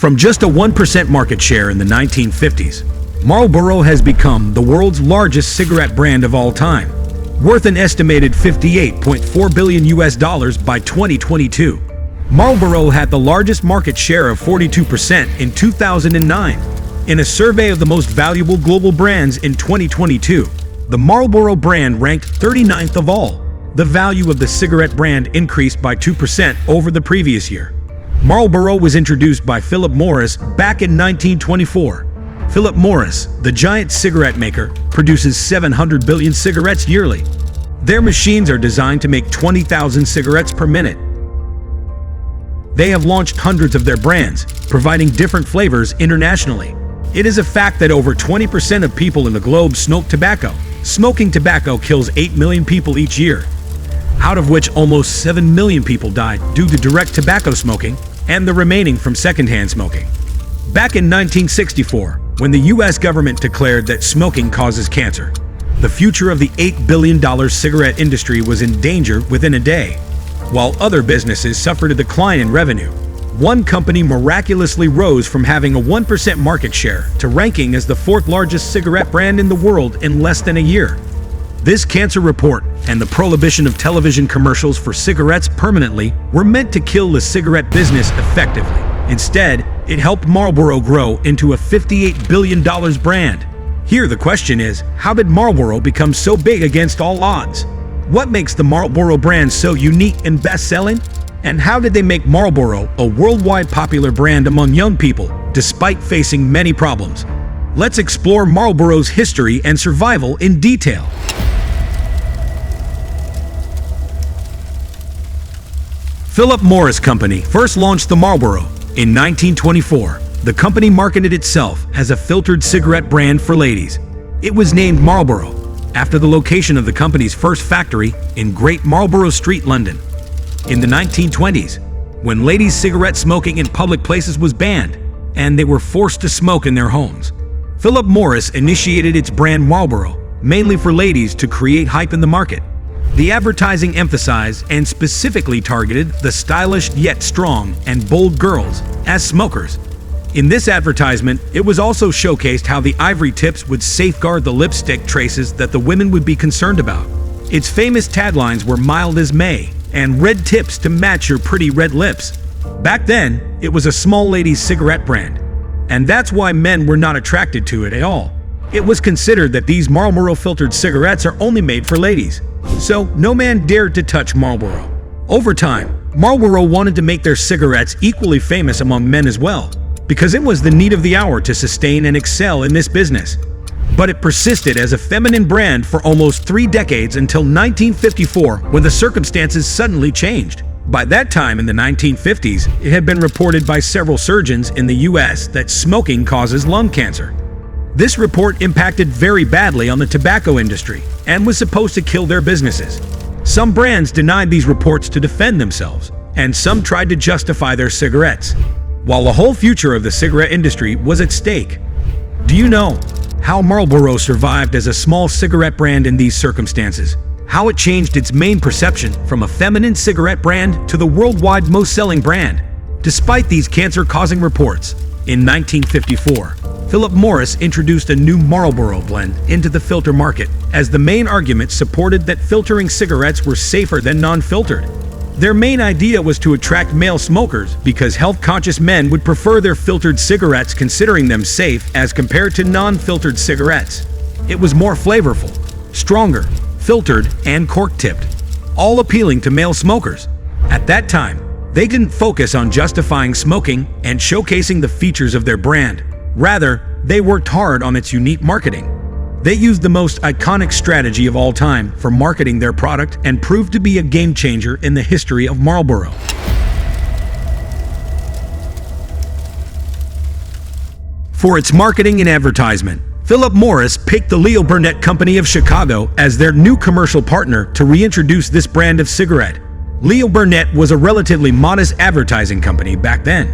From just a 1% market share in the 1950s, Marlboro has become the world's largest cigarette brand of all time, worth an estimated $58.4 billion by 2022. Marlboro had the largest market share of 42% in 2009. In a survey of the most valuable global brands in 2022, the Marlboro brand ranked 39th of all. The value of the cigarette brand increased by 2% over the previous year. Marlboro was introduced by Philip Morris back in 1924. Philip Morris, the giant cigarette maker, produces 700 billion cigarettes yearly. Their machines are designed to make 20,000 cigarettes per minute. They have launched hundreds of their brands, providing different flavors internationally. It is a fact that over 20% of people in the globe smoke tobacco. Smoking tobacco kills 8 million people each year, out of which almost 7 million people died due to direct tobacco smoking, and the remaining from secondhand smoking. Back in 1964, when the US government declared that smoking causes cancer, the future of the $8 billion cigarette industry was in danger within a day. While other businesses suffered a decline in revenue, one company miraculously rose from having a 1% market share to ranking as the fourth largest cigarette brand in the world in less than a year. This cancer report and the prohibition of television commercials for cigarettes permanently were meant to kill the cigarette business effectively. Instead, it helped Marlboro grow into a $58 billion brand. Here the question is, how did Marlboro become so big against all odds? What makes the Marlboro brand so unique and best-selling? And how did they make Marlboro a worldwide popular brand among young people, despite facing many problems? Let's explore Marlboro's history and survival in detail. Philip Morris Company first launched the Marlboro in 1924. The company marketed itself as a filtered cigarette brand for ladies. It was named Marlboro after the location of the company's first factory in Great Marlborough Street, London. In the 1920s, when ladies' cigarette smoking in public places was banned and they were forced to smoke in their homes, Philip Morris initiated its brand Marlboro, mainly for ladies, to create hype in the market. The advertising emphasized and specifically targeted the stylish yet strong and bold girls as smokers. In this advertisement, it was also showcased how the ivory tips would safeguard the lipstick traces that the women would be concerned about. Its famous taglines were "mild as May" and "red tips to match your pretty red lips." Back then, it was a small ladies' cigarette brand, and that's why men were not attracted to it at all. It was considered that these Marlboro filtered cigarettes are only made for ladies, so no man dared to touch Marlboro. Over time, Marlboro wanted to make their cigarettes equally famous among men as well, because it was the need of the hour to sustain and excel in this business. But it persisted as a feminine brand for almost 3 decades until 1954, when the circumstances suddenly changed. By that time in the 1950s, it had been reported by several surgeons in the US that smoking causes lung cancer. This report impacted very badly on the tobacco industry and was supposed to kill their businesses. Some brands denied these reports to defend themselves, and some tried to justify their cigarettes, while the whole future of the cigarette industry was at stake. Do you know how Marlboro survived as a small cigarette brand in these circumstances? How it changed its main perception from a feminine cigarette brand to the worldwide most-selling brand? Despite these cancer-causing reports, in 1954, Philip Morris introduced a new Marlboro blend into the filter market, as the main argument supported that filtering cigarettes were safer than non-filtered. Their main idea was to attract male smokers because health-conscious men would prefer their filtered cigarettes, considering them safe as compared to non-filtered cigarettes. It was more flavorful, stronger, filtered, and cork-tipped, all appealing to male smokers. At that time, they didn't focus on justifying smoking and showcasing the features of their brand. Rather, they worked hard on its unique marketing. They used the most iconic strategy of all time for marketing their product and proved to be a game changer in the history of Marlboro. For its marketing and advertisement, Philip Morris picked the Leo Burnett Company of Chicago as their new commercial partner to reintroduce this brand of cigarette. Leo Burnett was a relatively modest advertising company back then.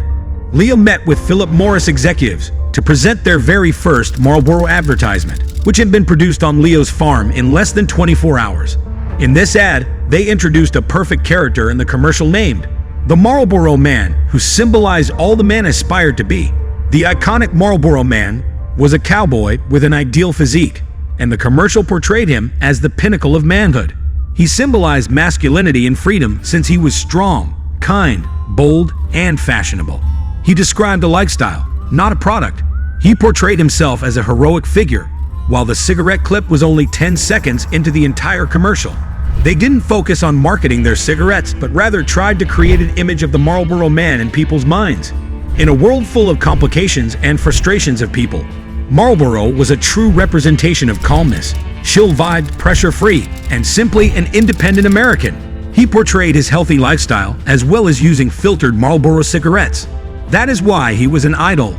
Leo met with Philip Morris executives to present their very first Marlboro advertisement, which had been produced on Leo's farm in less than 24 hours. In this ad, they introduced a perfect character in the commercial named The Marlboro Man, who symbolized all the man aspired to be. The iconic Marlboro Man was a cowboy with an ideal physique, and the commercial portrayed him as the pinnacle of manhood. He symbolized masculinity and freedom since he was strong, kind, bold, and fashionable. He described a lifestyle, not a product. He portrayed himself as a heroic figure, while the cigarette clip was only 10 seconds into the entire commercial. They didn't focus on marketing their cigarettes, but rather tried to create an image of the Marlboro Man in people's minds. In a world full of complications and frustrations of people, Marlboro was a true representation of calmness, chill-vibed, pressure-free, and simply an independent American. He portrayed his healthy lifestyle as well as using filtered Marlboro cigarettes. That is why he was an idol,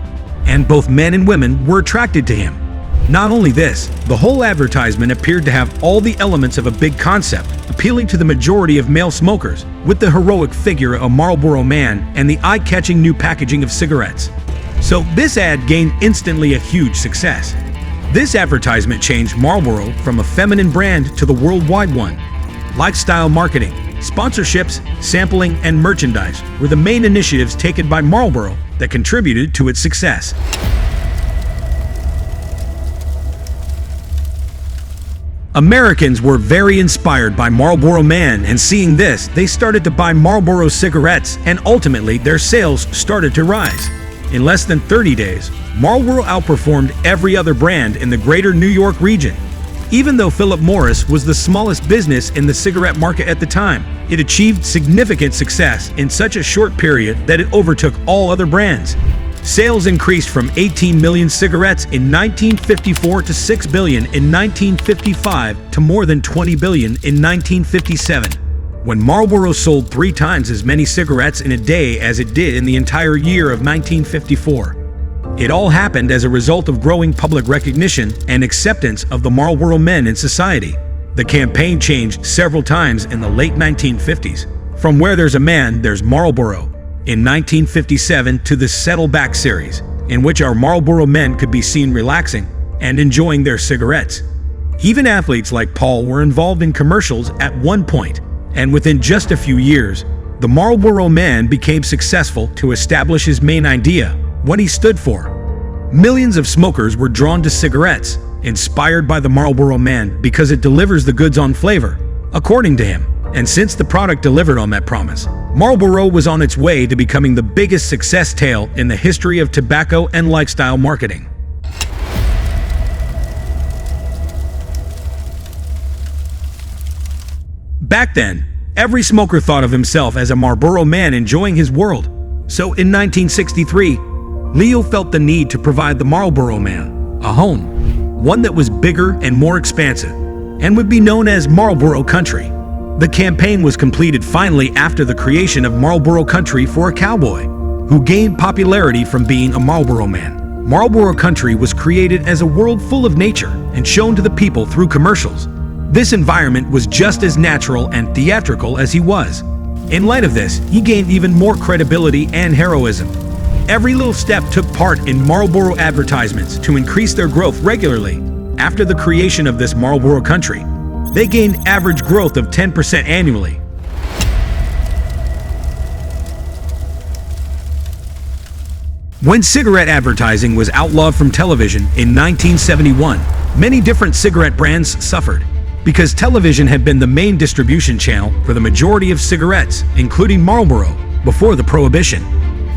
and both men and women were attracted to him. Not only this, the whole advertisement appeared to have all the elements of a big concept, appealing to the majority of male smokers, with the heroic figure of Marlboro Man and the eye-catching new packaging of cigarettes. So this ad gained instantly a huge success. This advertisement changed Marlboro from a feminine brand to the worldwide one. Lifestyle marketing, sponsorships, sampling, and merchandise were the main initiatives taken by Marlboro that contributed to its success. Americans were very inspired by Marlboro Man, and seeing this, they started to buy Marlboro cigarettes, and ultimately their sales started to rise. In less than 30 days, Marlboro outperformed every other brand in the greater New York region. Even though Philip Morris was the smallest business in the cigarette market at the time, it achieved significant success in such a short period that it overtook all other brands. Sales increased from 18 million cigarettes in 1954 to 6 billion in 1955 to more than 20 billion in 1957, when Marlboro sold 3 times as many cigarettes in a day as it did in the entire year of 1954. It all happened as a result of growing public recognition and acceptance of the Marlboro Men in society. The campaign changed several times in the late 1950s, from Where There's a Man, There's Marlboro in 1957 to the Settle Back series, in which our Marlboro men could be seen relaxing and enjoying their cigarettes. Even athletes like Paul were involved in commercials at one point, and within just a few years, the Marlboro Man became successful to establish his main idea, what he stood for. Millions of smokers were drawn to cigarettes, inspired by the Marlboro Man because it delivers the goods on flavor, according to him. And since the product delivered on that promise, Marlboro was on its way to becoming the biggest success tale in the history of tobacco and lifestyle marketing. Back then, every smoker thought of himself as a Marlboro Man enjoying his world. So in 1963, Leo felt the need to provide the Marlboro Man a home, one that was bigger and more expansive, and would be known as Marlboro Country. The campaign was completed finally after the creation of Marlboro Country for a cowboy, who gained popularity from being a Marlboro Man. Marlboro Country was created as a world full of nature and shown to the people through commercials. This environment was just as natural and theatrical as he was. In light of this, he gained even more credibility and heroism. Every little step took part in Marlboro advertisements to increase their growth regularly. After the creation of this Marlboro Country, they gained average growth of 10% annually. When cigarette advertising was outlawed from television in 1971, many different cigarette brands suffered, because television had been the main distribution channel for the majority of cigarettes, including Marlboro, before the Prohibition.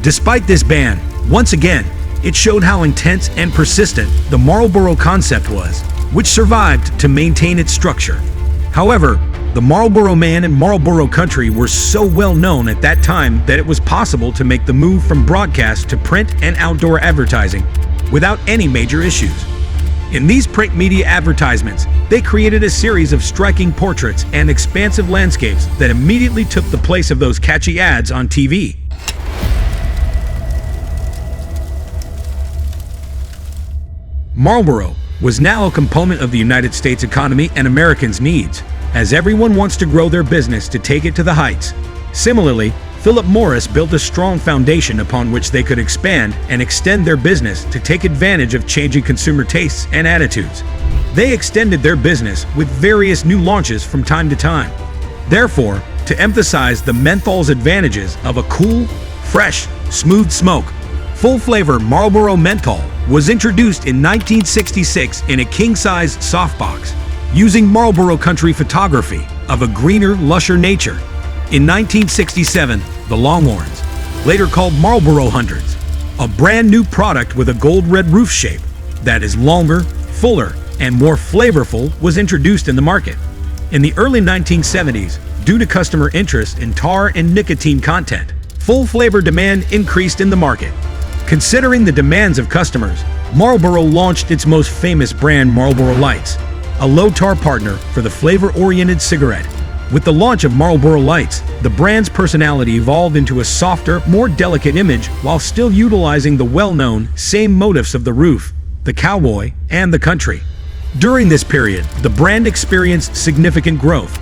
Despite this ban, once again, it showed how intense and persistent the Marlboro concept was, which survived to maintain its structure. However, the Marlboro Man and Marlboro Country were so well known at that time that it was possible to make the move from broadcast to print and outdoor advertising without any major issues. In these print media advertisements, they created a series of striking portraits and expansive landscapes that immediately took the place of those catchy ads on TV. Marlboro was now a component of the United States economy and Americans' needs, as everyone wants to grow their business to take it to the heights. Similarly, Philip Morris built a strong foundation upon which they could expand and extend their business to take advantage of changing consumer tastes and attitudes. They extended their business with various new launches from time to time. Therefore, to emphasize the menthol's advantages of a cool, fresh, smooth smoke. Full-flavor Marlboro Menthol was introduced in 1966 in a king-size softbox, using Marlboro Country photography of a greener, lusher nature. In 1967, the Longhorns, later called Marlboro Hundreds, a brand new product with a gold-red roof shape that is longer, fuller, and more flavorful, was introduced in the market. In the early 1970s, due to customer interest in tar and nicotine content, full-flavor demand increased in the market. Considering the demands of customers, Marlboro launched its most famous brand, Marlboro Lights, a low-tar partner for the flavor-oriented cigarette. With the launch of Marlboro Lights, the brand's personality evolved into a softer, more delicate image while still utilizing the well-known same motifs of the roof, the cowboy, and the country. During this period, the brand experienced significant growth.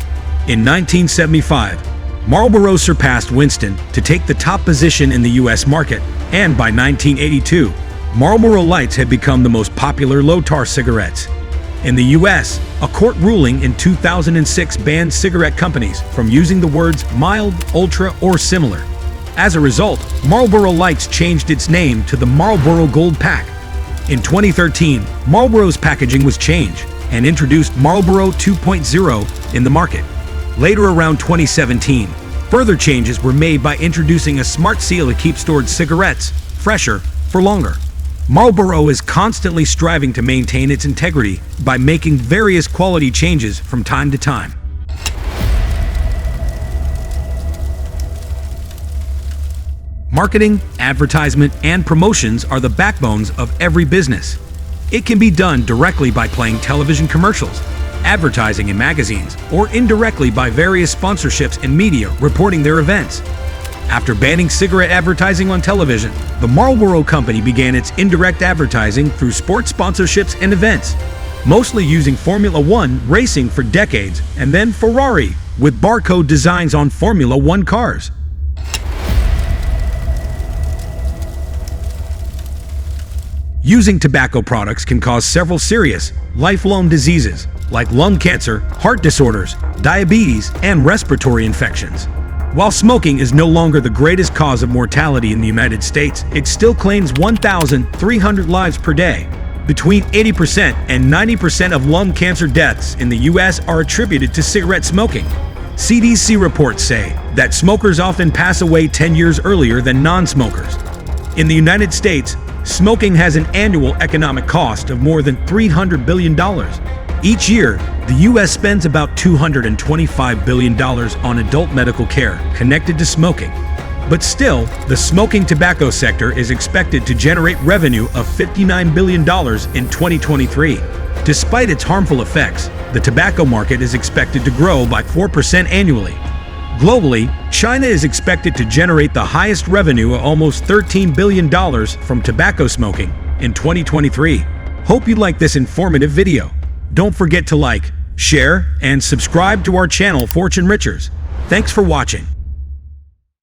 In 1975, Marlboro surpassed Winston to take the top position in the U.S. market, and by 1982, Marlboro Lights had become the most popular low-tar cigarettes. In the U.S., a court ruling in 2006 banned cigarette companies from using the words mild, ultra, or similar. As a result, Marlboro Lights changed its name to the Marlboro Gold Pack. In 2013, Marlboro's packaging was changed and introduced Marlboro 2.0 in the market. Later, around 2017, further changes were made by introducing a smart seal to keep stored cigarettes fresher for longer. Marlboro is constantly striving to maintain its integrity by making various quality changes from time to time. Marketing, advertisement, and promotions are the backbones of every business. It can be done directly by playing television commercials, advertising in magazines, or indirectly by various sponsorships and media reporting their events. After banning cigarette advertising on television, the Marlboro Company began its indirect advertising through sports sponsorships and events, mostly using Formula One racing for decades, and then Ferrari, with barcode designs on Formula One cars. Using tobacco products can cause several serious, lifelong diseases like lung cancer, heart disorders, diabetes, and respiratory infections. While smoking is no longer the greatest cause of mortality in the United States, it still claims 1,300 lives per day. Between 80% and 90% of lung cancer deaths in the U.S. are attributed to cigarette smoking. CDC reports say that smokers often pass away 10 years earlier than non-smokers. In the United States, smoking has an annual economic cost of more than $300 billion. Each year, the U.S. spends about $225 billion on adult medical care connected to smoking. But still, the smoking tobacco sector is expected to generate revenue of $59 billion in 2023. Despite its harmful effects, the tobacco market is expected to grow by 4% annually. Globally, China is expected to generate the highest revenue of almost $13 billion from tobacco smoking in 2023. Hope you like this informative video. Don't forget to like, share, and subscribe to our channel Fortune Richers. Thanks for watching.